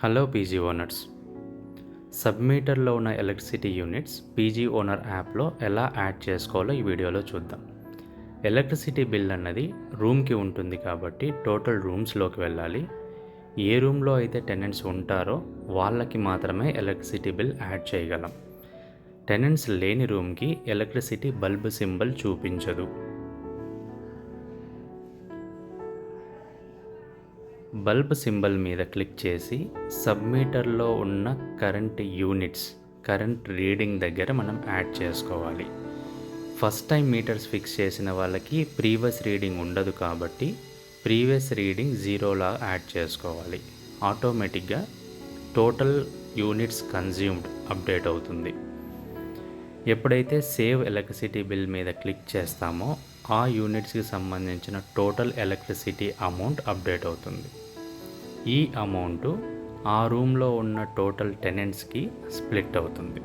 Hello PG owners. సబ్మీటర్లో ఉన్న electricity units PG owner యాప్లో ఎలా యాడ్ చేసుకోవాలో ఈ వీడియోలో చూద్దాం. ఎలక్ట్రిసిటీ బిల్ అన్నది రూమ్కి ఉంటుంది కాబట్టి టోటల్ రూమ్స్లోకి వెళ్ళాలి. ఏ రూమ్లో అయితే టెనెంట్స్ ఉంటారో వాళ్ళకి మాత్రమే ఎలక్ట్రిసిటీ బిల్ యాడ్ చేయగలం. టెనెంట్స్ లేని రూమ్కి ఎలక్ట్రిసిటీ బల్బ్ సింబల్ చూపించదు. బల్బ్ సింబల్ మీద క్లిక్ చేసి సబ్మీటర్లో ఉన్న కరెంట్ రీడింగ్ దగ్గర మనం యాడ్ చేసుకోవాలి. ఫస్ట్ టైం మీటర్స్ ఫిక్స్ చేసిన వాళ్ళకి ప్రీవియస్ రీడింగ్ ఉండదు కాబట్టి ప్రీవియస్ రీడింగ్ జీరోలా యాడ్ చేసుకోవాలి. ఆటోమేటిక్గా టోటల్ యూనిట్స్ కన్జ్యూమ్డ్ అప్డేట్ అవుతుంది. ఎప్పుడైతే సేవ్ ఎలక్ట్రిసిటీ బిల్ మీద క్లిక్ చేస్తామో ఆ యూనిట్స్కి సంబంధించిన టోటల్ ఎలక్ట్రిసిటీ అమౌంట్ అప్డేట్ అవుతుంది. ఈ అమౌంట్ ఆ రూమ్లో ఉన్న టోటల్ టెనెంట్స్కి స్ప్లిట్ అవుతుంది.